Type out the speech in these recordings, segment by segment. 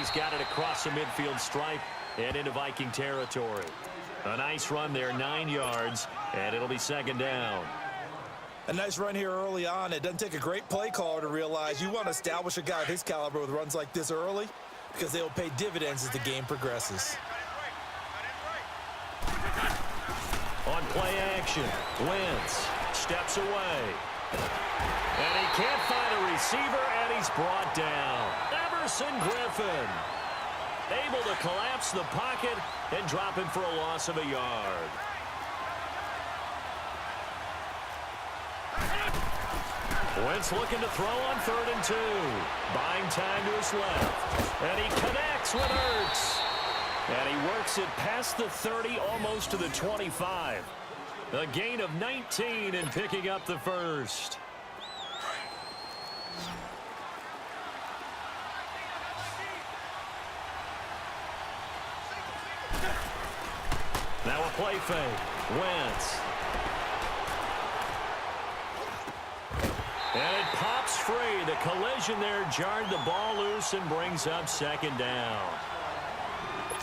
he's got it across the midfield stripe and into Viking territory. A nice run there, 9 yards, and it'll be second down. A nice run here early on. It doesn't take a great play caller to realize you want to establish a guy of his caliber with runs like this early because they will pay dividends as the game progresses. On play action, Wentz steps away. And he can't find a receiver, and he's brought down. Everson Griffin able to collapse the pocket and drop him for a loss of a yard. Wentz looking to throw on 3rd and 2. Buying time to his left. And he connects with Ertz. And he works it past the 30, almost to the 25. A gain of 19 and picking up the first. Now a play fake. Wentz. And it pops free. The collision there jarred the ball loose and brings up second down.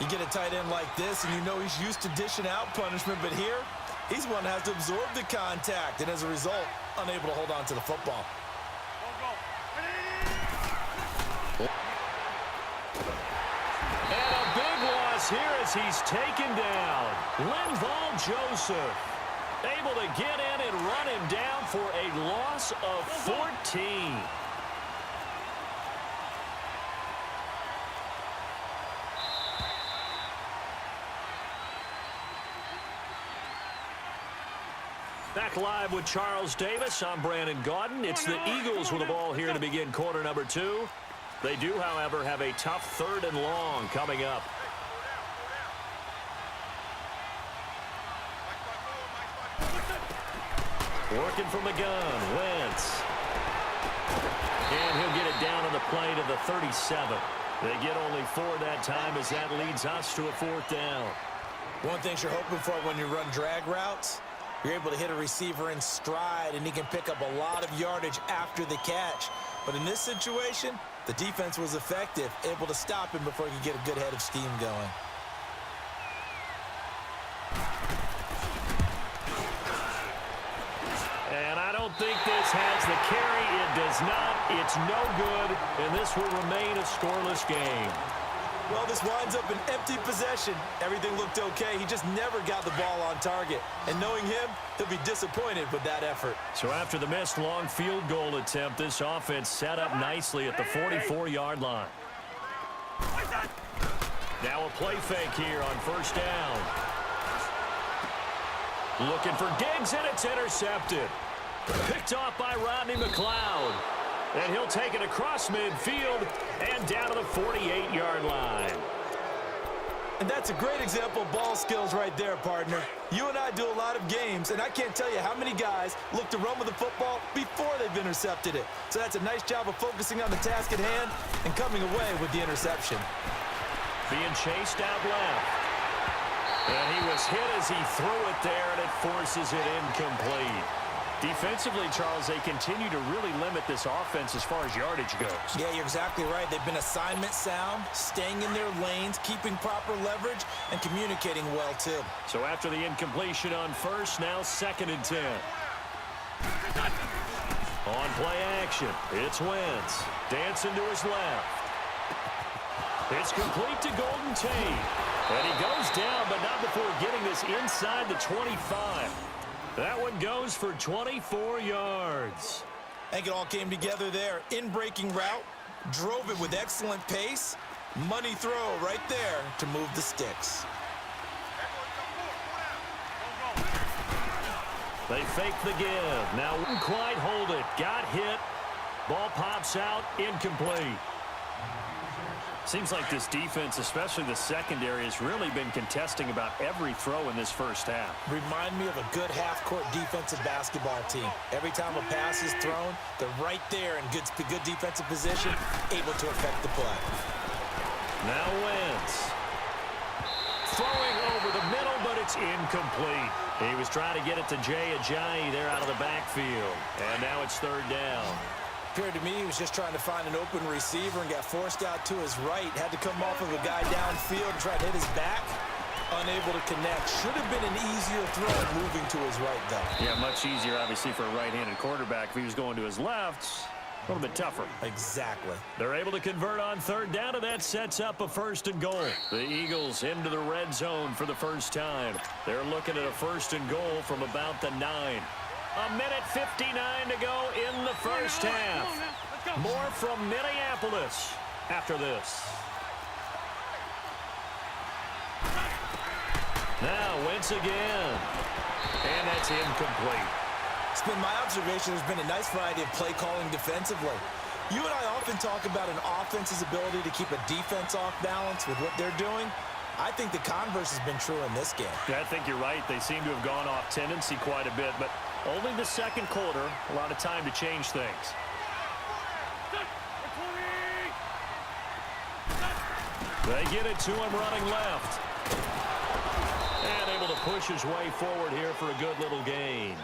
You get a tight end like this, and you know he's used to dishing out punishment, but here, he's one that has to absorb the contact, and as a result, unable to hold on to the football. And a big loss here as he's taken down. Linval Joseph able to get in and run him down for a loss of 14. Back live with Charles Davis. I'm Brandon Gaudin. It's the Eagles with the ball here to begin quarter number 2. They do, however, have a tough 3rd and long coming up. Working from the gun, Wentz. And he'll get it down on the play to the 37. They get only 4 that time as that leads us to a 4th down. One thing you're hoping for when you run drag routes, you're able to hit a receiver in stride, and he can pick up a lot of yardage after the catch. But in this situation, the defense was effective, able to stop him before he could get a good head of steam going. And I don't think this has the carry. It does not. It's no good, and this will remain a scoreless game. Well, this winds up an empty possession. Everything looked okay. He just never got the ball on target. And knowing him, he'll be disappointed with that effort. So after the missed long field goal attempt, this offense set up nicely at the 44-yard line. Now a play fake here on 1st down. Looking for Diggs, and it's intercepted. Picked off by Rodney McLeod. And he'll take it across midfield and down to the 48-yard line. And that's a great example of ball skills right there, partner. You and I do a lot of games, and I can't tell you how many guys look to run with the football before they've intercepted it. So that's a nice job of focusing on the task at hand and coming away with the interception. Being chased out left. And he was hit as he threw it there, and it forces it incomplete. Defensively, Charles, they continue to really limit this offense as far as yardage goes. Yeah, you're exactly right. They've been assignment sound, staying in their lanes, keeping proper leverage, and communicating well, too. So after the incompletion on 1st, now 2nd and 10. On play action, it's Wentz. Dancing to his left. It's complete to Golden Tate. And he goes down, but not before getting this inside the 25. That one goes for 24 yards. I think it all came together there. In-breaking route, drove it with excellent pace. Money throw right there to move the sticks. They fake the give. Now wouldn't quite hold it. Got hit. Ball pops out. Incomplete. Seems like this defense, especially the secondary, has really been contesting about every throw in this first half. Remind me of a good half-court defensive basketball team. Every time a pass is thrown, they're right there in good defensive position, able to affect the play. Now Wentz. Throwing over the middle, but it's incomplete. He was trying to get it to Jay Ajayi there out of the backfield. And now it's 3rd down. appeared to me he was just trying to find an open receiver and got forced out to his right. Had to come off of a guy downfield and try to hit his back. Unable to connect. Should have been an easier throw moving to his right, though. Yeah, much easier, obviously, for a right-handed quarterback. If he was going to his left, a little bit tougher. Exactly. They're able to convert on third down, and that sets up a 1st and goal. The Eagles into the red zone for the first time. They're looking at a 1st and goal from about the 9. A minute 59 to go in the first half. More from Minneapolis after this. Now Wentz again. And that's incomplete. It's been my observation there's been a nice variety of play calling defensively. You and I often talk about an offense's ability to keep a defense off balance with what they're doing. I think the converse has been true in this game. Yeah, I think you're right. They seem to have gone off tendency quite a bit, but only the second quarter, a lot of time to change things. They get it to him running left. And able to push his way forward here for a good little gain.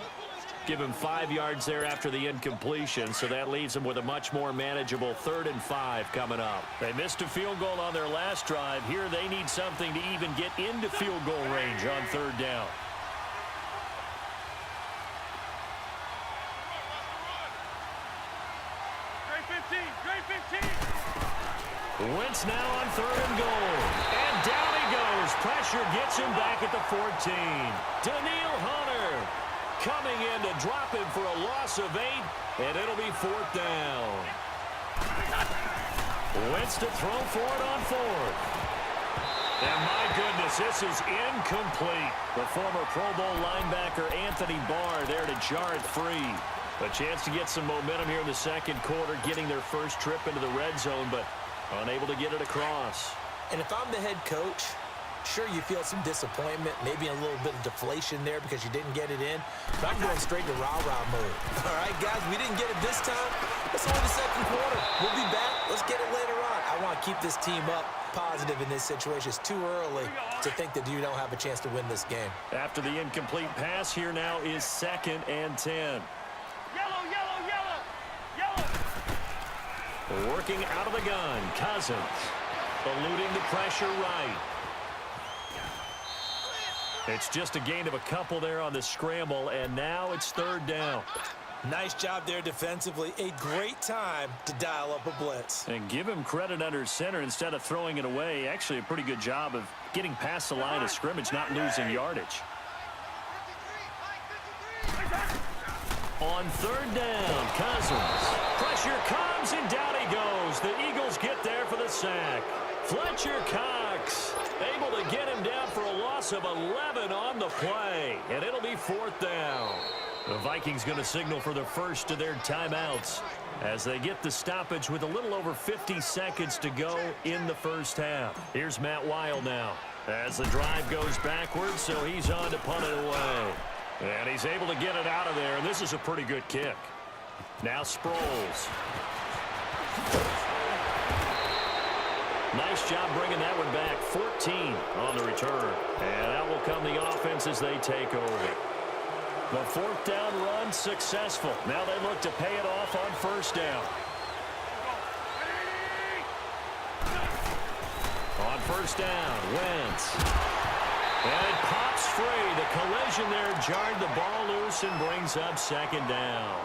Give him 5 yards there after the incompletion, so that leaves him with a much more manageable 3rd and 5 coming up. They missed a field goal on their last drive. Here they need something to even get into field goal range on 3rd down. Wentz now on 3rd and goal. And down he goes. Pressure gets him back at the 14. Daniil Hunter coming in to drop him for a loss of 8, and it'll be 4th down. Wentz to throw for it on 4th. And my goodness, this is incomplete. The former Pro Bowl linebacker Anthony Barr there to jar it free. A chance to get some momentum here in the second quarter, getting their first trip into the red zone, but unable to get it across. And if I'm the head coach, sure, you feel some disappointment, maybe a little bit of deflation there because you didn't get it in. But I'm going straight to rah-rah mode. All right, guys, we didn't get it this time. It's only the second quarter. We'll be back. Let's get it later on. I want to keep this team up positive in this situation. It's too early to think that you don't have a chance to win this game. After the incomplete pass, here now is 2nd and 10. Working out of the gun, Cousins. Eluding the pressure right. It's just a gain of a couple there on the scramble, and now it's 3rd down. Nice job there defensively. A great time to dial up a blitz. And give him credit under center instead of throwing it away. Actually, a pretty good job of getting past the line of scrimmage, not losing yardage. On 3rd down, Cousins. Pressure comes, and down he goes. The Eagles get there for the sack. Fletcher Cox able to get him down for a loss of 11 on the play. And it'll be 4th down. The Vikings going to signal for the first of their timeouts as they get the stoppage with a little over 50 seconds to go in the first half. Here's Matt Weil now as the drive goes backwards, so he's on to punt it away. And he's able to get it out of there, and this is a pretty good kick. Now Sproles. Nice job bringing that one back. 14 on the return. And that will come the offense as they take over. The 4th down run successful. Now they look to pay it off on 1st down. On 1st down, Wentz. And it pops free. The collision there jarred the ball loose and brings up 2nd down.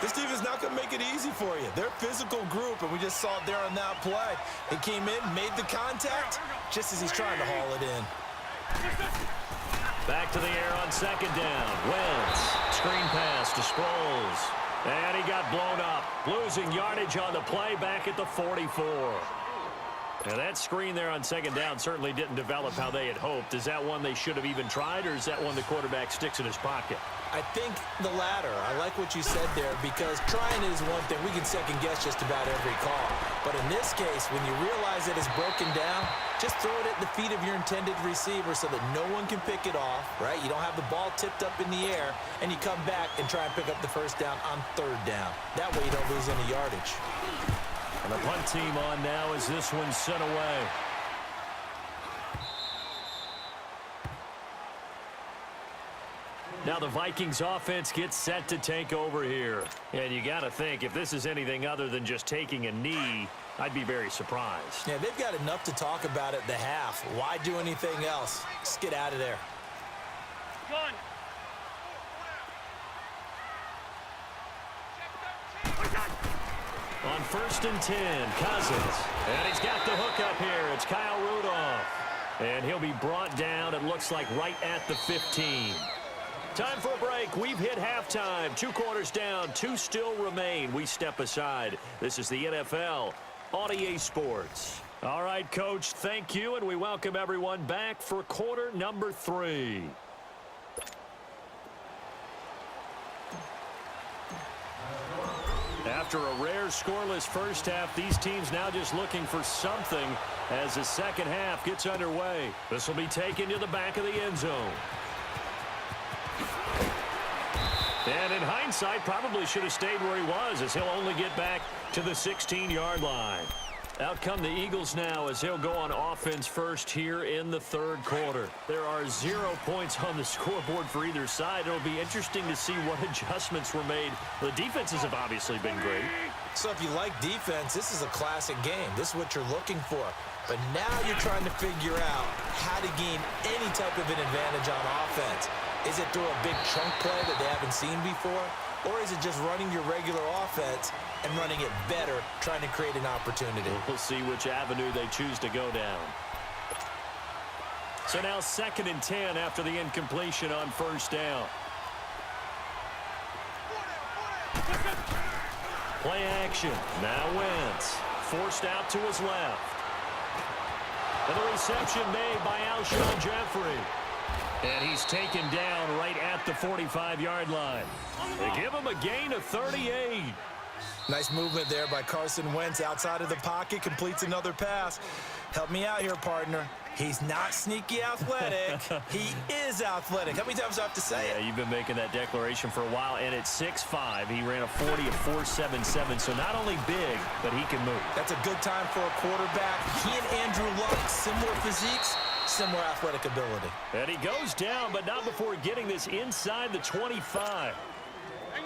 This team is not going to make it easy for you. They're a physical group, and we just saw it there on that play. He came in, made the contact, just as he's trying to haul it in. Back to the air on 2nd down. Wentz. Screen pass to Sproles. And he got blown up. Losing yardage on the play back at the 44. And that screen there on 2nd down certainly didn't develop how they had hoped. Is that one they should have even tried, or is that one the quarterback sticks in his pocket? I think the latter. I like what you said there, because trying is one thing. We can second-guess just about every call. But in this case, when you realize that it's broken down, just throw it at the feet of your intended receiver so that no one can pick it off, right? You don't have the ball tipped up in the air, and you come back and try and pick up the 1st down on 3rd down. That way you don't lose any yardage. And the punt team on now as this one's sent away. Now the Vikings offense gets set to take over here. And you got to think, if this is anything other than just taking a knee, I'd be very surprised. Yeah, they've got enough to talk about at the half. Why do anything else? Just get out of there. Gun. On 1st and 10, Cousins. And he's got the hook up here. It's Kyle Rudolph. And he'll be brought down, it looks like, right at the 15. Time for a break. We've hit halftime. 2 quarters down, 2 still remain. We step aside. This is the NFL on EA Sports. All right, Coach, thank you, and we welcome everyone back for quarter number 3. After a rare scoreless first half, these teams now just looking for something as the second half gets underway. This will be taken to the back of the end zone. And in hindsight, probably should have stayed where he was, as he'll only get back to the 16-yard line. Out come the Eagles now as he'll go on offense first here in the third quarter. There are 0 points on the scoreboard for either side. It'll be interesting to see what adjustments were made. The defenses have obviously been great. So if you like defense, this is a classic game. This is what you're looking for. But now you're trying to figure out how to gain any type of an advantage on offense. Is it through a big chunk play that they haven't seen before? Or is it just running your regular offense and running it better, trying to create an opportunity? We'll see which avenue they choose to go down. So now 2nd and 10 after the incompletion on 1st down. Play action. Now Wentz. Forced out to his left. And the reception made by Alshon Jeffrey. And he's taken down right at the 45-yard line. They give him a gain of 38. Nice movement there by Carson Wentz outside of the pocket, completes another pass. Help me out here, partner. He's not sneaky athletic. He is athletic. How many times do I have to say it? Yeah, you've been making that declaration for a while, and at 6'5", he ran a 40 of 4.77, so not only big, but he can move. That's a good time for a quarterback. He and Andrew Luck, similar physiques, similar athletic ability. And he goes down, but not before getting this inside the 25.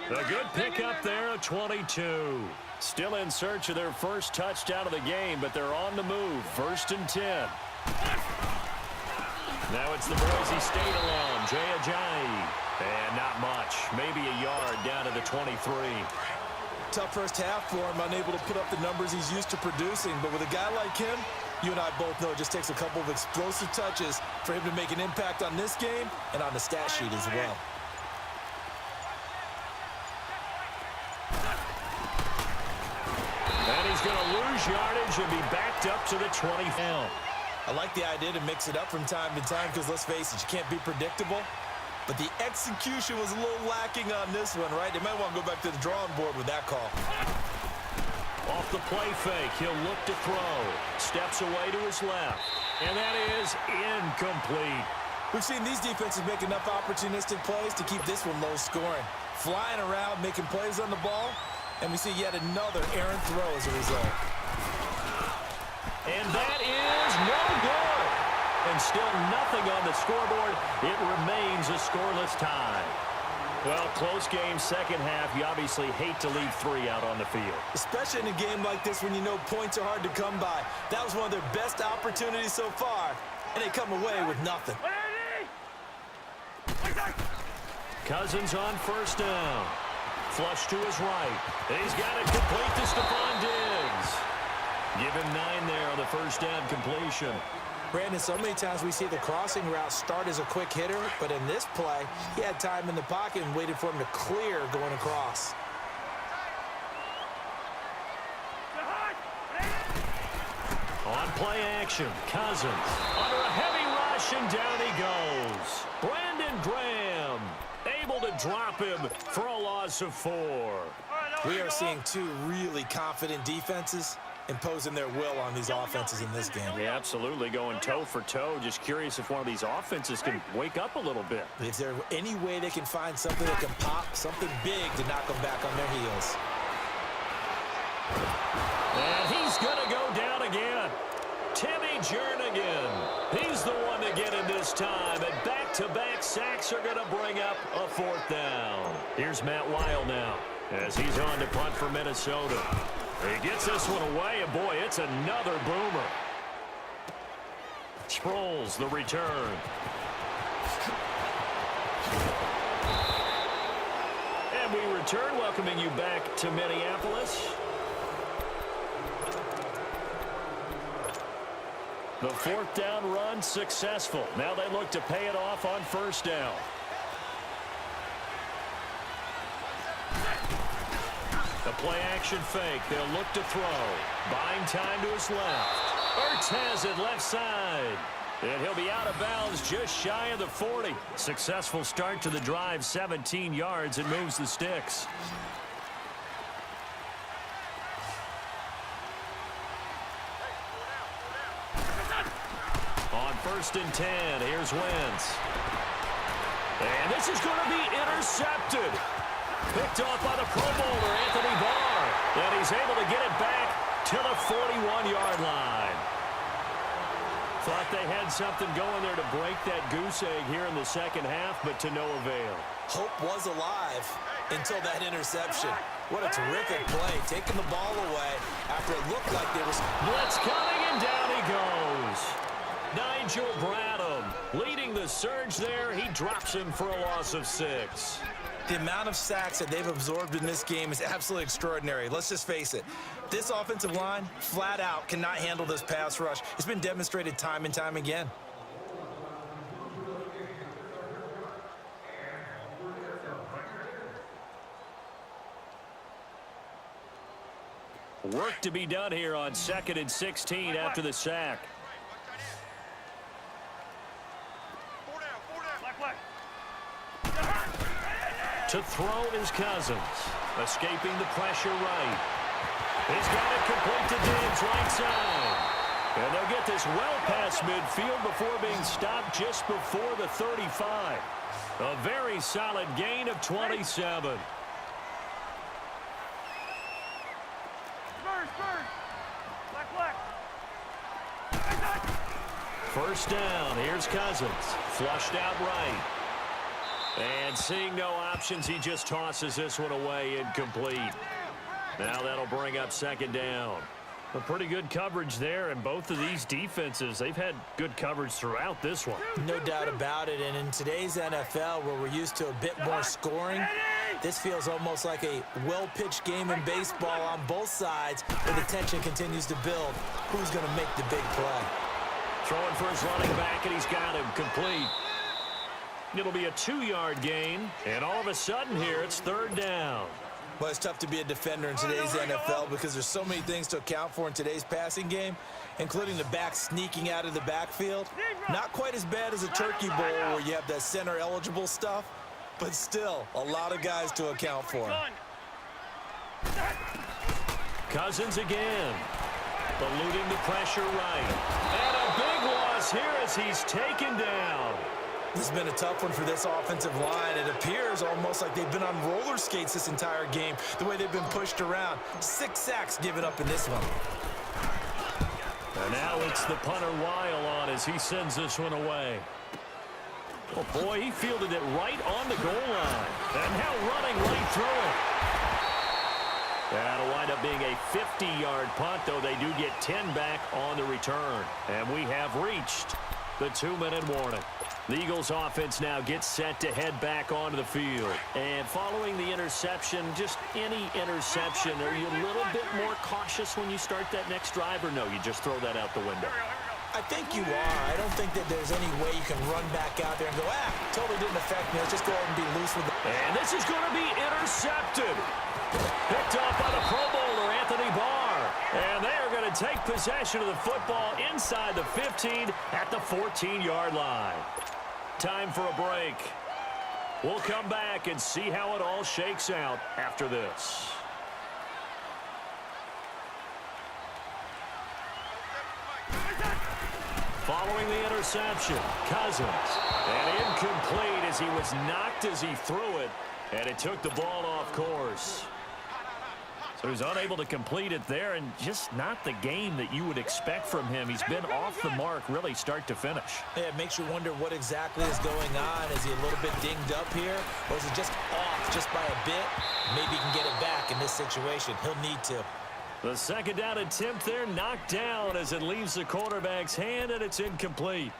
A good pickup there, a 22. Still in search of their first touchdown of the game, but they're on the move. 1st and 10. Now it's the Boise State alum, Jay Ajayi. And not much, maybe a yard down to the 23. Tough first half for him, unable to put up the numbers he's used to producing. But with a guy like him, you and I both know it just takes a couple of explosive touches for him to make an impact on this game and on the stat sheet as well. And he's going to lose yardage and be backed up to the 20 now. I like the idea to mix it up from time to time because, let's face it, you can't be predictable. But the execution was a little lacking on this one, right? They might want to go back to the drawing board with that call. Off the play fake, he'll look to throw. Steps away to his left. And that is incomplete. We've seen these defenses make enough opportunistic plays to keep this one low scoring. Flying around, making plays on the ball, and we see yet another errant throw as a result. And that is no good. And still nothing on the scoreboard. It remains a scoreless tie. Well, close game, second half. You obviously hate to leave 3 out on the field. Especially in a game like this when you know points are hard to come by. That was one of their best opportunities so far, and they come away with nothing. Cousins on 1st down. Flush to his right. And he's got it complete to Stephon Diggs. Give him 9 there on the 1st down completion. Brandon, so many times we see the crossing route start as a quick hitter, but in this play, he had time in the pocket and waited for him to clear going across. On play action, Cousins under a heavy rush, and down he goes. Brandon Graham able to drop him for a loss of 4. We are seeing 2 really confident defenses imposing their will on these offenses in this game. Yeah, absolutely, going toe for toe. Just curious if one of these offenses can wake up a little bit. Is there any way they can find something that can pop, something big to knock them back on their heels? And he's going to go down again. Timmy Jernigan. He's the one to get it this time, and back-to-back sacks are going to bring up a fourth down. Here's Matt Weil now as he's on to punt for Minnesota. He gets this one away, and boy, it's another boomer. Sproles, the return. And we return, welcoming you back to Minneapolis. The fourth down run successful. Now they look to pay it off on first down. The play action fake. They'll look to throw. Buying time to his left. Ertz has it left side. And he'll be out of bounds just shy of the 40. Successful start to the drive, 17 yards, and moves the sticks. On 1st and 10, here's Wentz. And this is going to be intercepted. Picked off by the Pro Bowler, Anthony Barr. And he's able to get it back to the 41-yard line. Thought they had something going there to break that goose egg here in the second half, but to no avail. Hope was alive until that interception. What a terrific play, taking the ball away after it looked like there was... Blitz coming, and down he goes. Nigel Bradham leading the surge there. He drops him for a loss of 6. The amount of sacks that they've absorbed in this game is absolutely extraordinary. Let's just face it. This offensive line, flat out, cannot handle this pass rush. It's been demonstrated time and time again. Work to be done here on 2nd and 16 after the sack. To throw is Cousins. Escaping the pressure right. He's got it complete to Diggs right side. And they'll get this well past midfield before being stopped just before the 35. A very solid gain of 27. First down, here's Cousins. Flushed out right. And seeing no options, he just tosses this one away incomplete. Now that'll bring up 2nd down. A pretty good coverage there, and both of these defenses, they've had good coverage throughout this one. No doubt about it, and in today's NFL, where we're used to a bit more scoring, this feels almost like a well-pitched game in baseball on both sides, where the tension continues to build. Who's going to make the big play? Throwing for his running back, and he's got him complete. It'll be a 2-yard gain, and all of a sudden here, it's 3rd down. Well, it's tough to be a defender in today's NFL because there's so many things to account for in today's passing game, including the back sneaking out of the backfield. Not quite as bad as a turkey bowl where you have that center-eligible stuff, but still a lot of guys to account for. Cousins again. Eluding the pressure right. And a big loss here as he's taken down. This has been a tough one for this offensive line. It appears almost like they've been on roller skates this entire game, the way they've been pushed around. 6 sacks given up in this one. And now it's the punter Weil on as he sends this one away. Oh, boy, he fielded it right on the goal line. And now running right through it. That'll wind up being a 50-yard punt, though they do get 10 back on the return. And we have reached the 2-minute warning. The Eagles offense now gets set to head back onto the field. And following the interception, just any interception, are you a little bit more cautious when you start that next drive, or no, you just throw that out the window? I think you are. I don't think that there's any way you can run back out there and go, totally didn't affect me. Let's just go ahead and be loose with it. And this is going to be intercepted. Picked off by the Pro Bowler, Anthony Barr. And they are going to take possession of the football inside the 15 at the 14-yard line. Time for a break. We'll come back and see how it all shakes out after this. Following the interception, Cousins. And incomplete as he was knocked as he threw it. And it took the ball off course. Who's unable to complete it there, and just not the game that you would expect from him. He's been off the mark really start to finish. Yeah, it makes you wonder what exactly is going on. Is he a little bit dinged up here, or is it just off just by a bit? Maybe he can get it back in this situation. He'll need to. The second down attempt there knocked down as it leaves the quarterback's hand, and it's incomplete.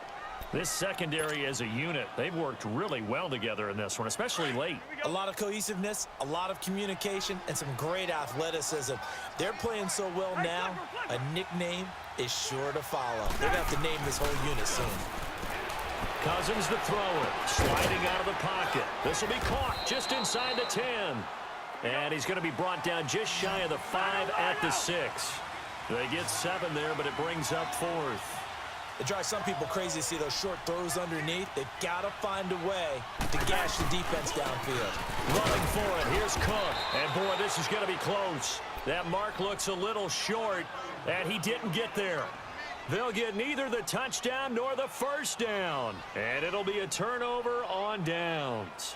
This secondary as a unit, they've worked really well together in this one, especially late. A lot of cohesiveness, a lot of communication, and some great athleticism. They're playing so well now, a nickname is sure to follow. They're going to have to name this whole unit soon. Cousins to throw it, sliding out of the pocket. This will be caught just inside the 10. And he's going to be brought down just shy of the 5 at the 6. They get 7 there, but it brings up 4th. It drives some people crazy to see those short throws underneath. They've got to find a way to gash the defense downfield. Running for it. Here's Cook. And, boy, this is going to be close. That mark looks a little short, and he didn't get there. They'll get neither the touchdown nor the first down. And it'll be a turnover on downs.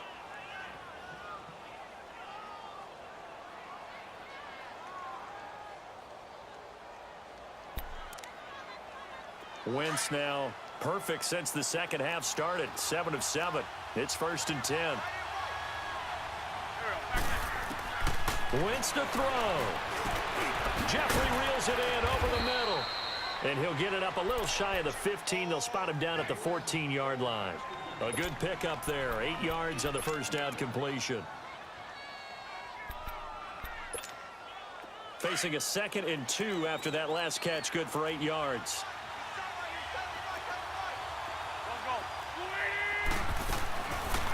Wentz now perfect since the second half started. 7 of 7. It's 1st and 10. Wentz to throw. Jeffrey reels it in over the middle. And he'll get it up a little shy of the 15. They'll spot him down at the 14-yard line. A good pickup there. 8 yards on the first down completion. Facing a 2nd and 2 after that last catch. Good for 8 yards.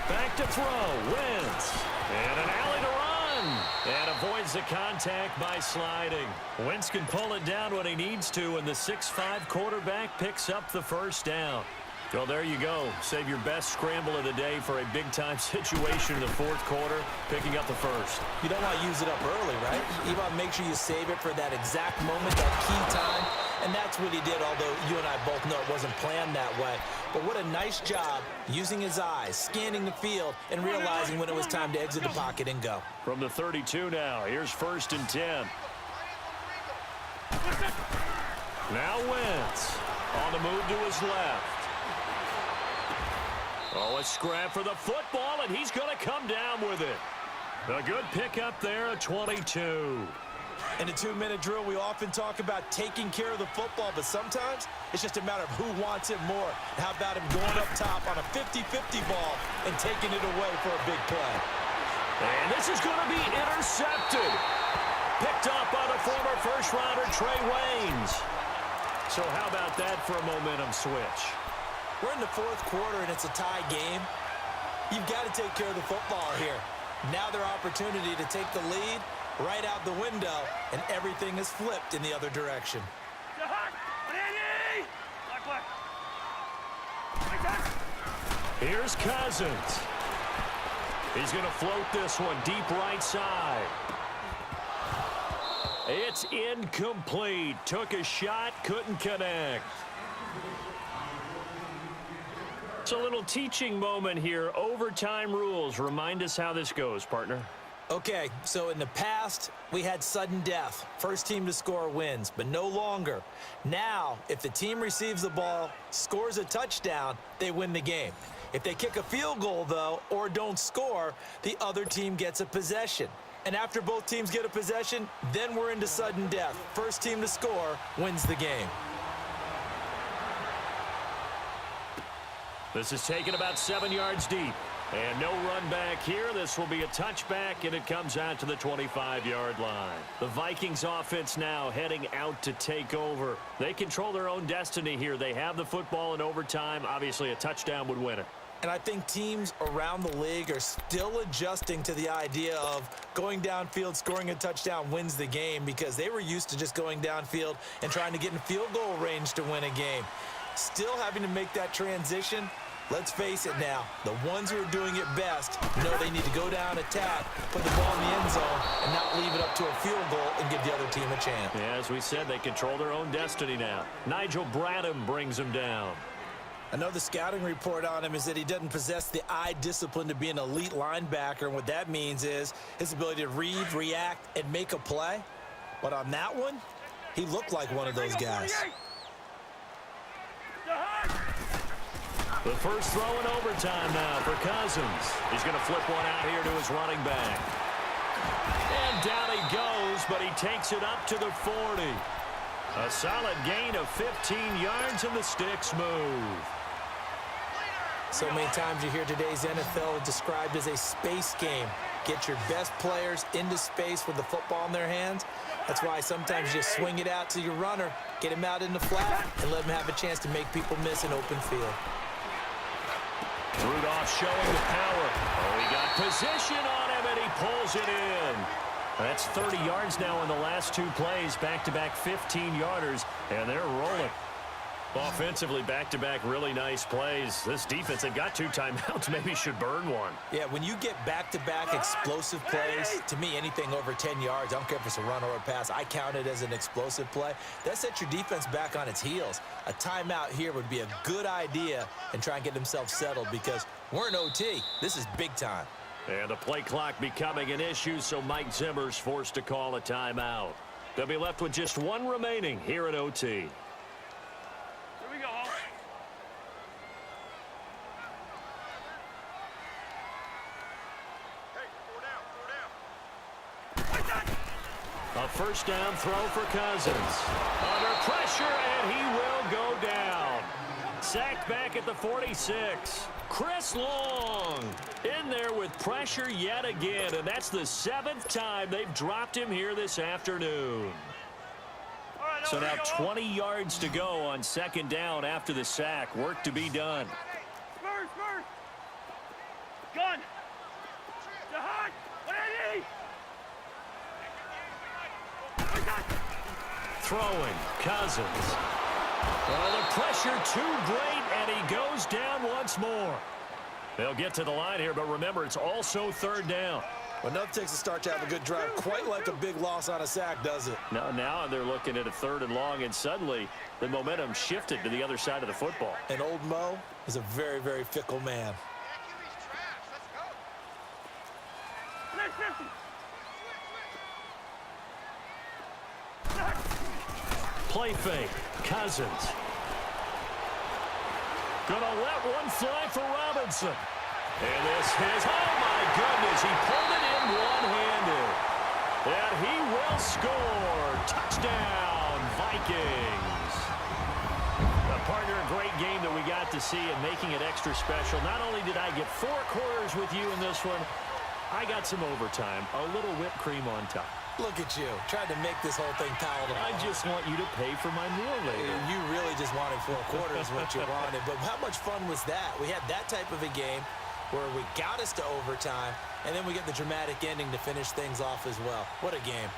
Back to throw. Wentz. And an alley to run. And avoids the contact by sliding. Wentz can pull it down when he needs to, and the 6'5" quarterback picks up the first down. Well, there you go. Save your best scramble of the day for a big-time situation in the 4th quarter, picking up the first. You don't want to use it up early, right? You want to make sure you save it for that exact moment, that key time. And that's what he did, although you and I both know it wasn't planned that way. But what a nice job using his eyes, scanning the field, and realizing when it was time to exit the pocket and go. From the 32 now, here's 1st and 10. Now Wentz on the move to his left. Oh, a scrap for the football, and he's going to come down with it. A good pickup there at 22. In a 2-minute drill, we often talk about taking care of the football, but sometimes it's just a matter of who wants it more. How about him going up top on a 50-50 ball and taking it away for a big play? And this is going to be intercepted. Picked up by the former first-rounder Trey Waynes. So how about that for a momentum switch? We're in the 4th quarter, and it's a tie game. You've got to take care of the football here. Now their opportunity to take the lead right out the window, and everything is flipped in the other direction. Here's Cousins. He's going to float this one deep right side. It's incomplete. Took a shot, couldn't connect. It's a little teaching moment here. Overtime rules. Remind us how this goes, partner. Okay, so in the past, we had sudden death. First team to score wins, but no longer. Now, if the team receives the ball, scores a touchdown, they win the game. If they kick a field goal, though, or don't score, the other team gets a possession. And after both teams get a possession, then we're into sudden death. First team to score wins the game. This is taken about 7 yards deep. And no run back here. This will be a touchback, and it comes out to the 25-yard line. The Vikings offense now heading out to take over. They control their own destiny here. They have the football in overtime. Obviously, a touchdown would win it. And I think teams around the league are still adjusting to the idea of going downfield, scoring a touchdown wins the game, because they were used to just going downfield and trying to get in field goal range to win a game. Still having to make that transition. Let's face it now, the ones who are doing it best know they need to go down, attack, put the ball in the end zone, and not leave it up to a field goal and give the other team a chance. Yeah, as we said, they control their own destiny now. Nigel Bradham brings them down. I know the scouting report on him is that he doesn't possess the eye discipline to be an elite linebacker, and what that means is his ability to read, react, and make a play. But on that one, he looked like one of those guys. The first throw in overtime now for Cousins. He's going to flip one out here to his running back. And down he goes, but he takes it up to the 40. A solid gain of 15 yards, and the sticks move. So many times you hear today's NFL described as a space game. Get your best players into space with the football in their hands. That's why sometimes you just swing it out to your runner, get him out in the flat, and let him have a chance to make people miss an open field. Rudolph showing the power. Oh, he got position on him, and he pulls it in. That's 30 yards now in the last two plays, back-to-back 15-yarders, and they're rolling. Offensively, back-to-back really nice plays. This defense, they've got 2 timeouts, maybe should burn one. Yeah, when you get back-to-back explosive plays, to me, anything over 10 yards, I don't care if it's a run or a pass, I count it as an explosive play. That sets your defense back on its heels. A timeout here would be a good idea and try and get themselves settled because we're in OT. This is big time. And the play clock becoming an issue, so Mike Zimmer's forced to call a timeout. They'll be left with just 1 remaining here at OT. A first down throw for Cousins. Under pressure, and he will go down. Sacked back at the 46. Chris Long in there with pressure yet again, and that's the 7th time they've dropped him here this afternoon. So now 20 yards to go on second down after the sack. Work to be done. Gun. Jihad. What I need. Throwing, Cousins. Oh, the pressure too great, and he goes down once more. They'll get to the line here, but remember, it's also third down. Well, enough takes a start to have a good drive, quite like a big loss on a sack, does it? Now they're looking at a 3rd and long, and suddenly the momentum shifted to the other side of the football. And old Mo is a very, very fickle man. Play fake. Cousins. Gonna let one fly for Robinson. And this is, oh my goodness, he pulled it in one-handed. And he will score. Touchdown, Vikings. A partner, a great game that we got to see and making it extra special. Not only did I get 4 quarters with you in this one, I got some overtime, a little whipped cream on top. Look at you, trying to make this whole thing palatable. I just want you to pay for my meal later. You really just wanted 4 quarters what you wanted. But how much fun was that? We had that type of a game where we got us to overtime, and then we get the dramatic ending to finish things off as well. What a game.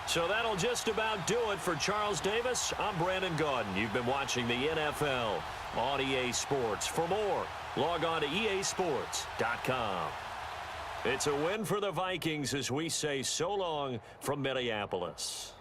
So that'll just about do it for Charles Davis. I'm Brandon Gaudin. You've been watching the NFL on EA Sports. For more, log on to easports.com. It's a win for the Vikings as we say so long from Minneapolis.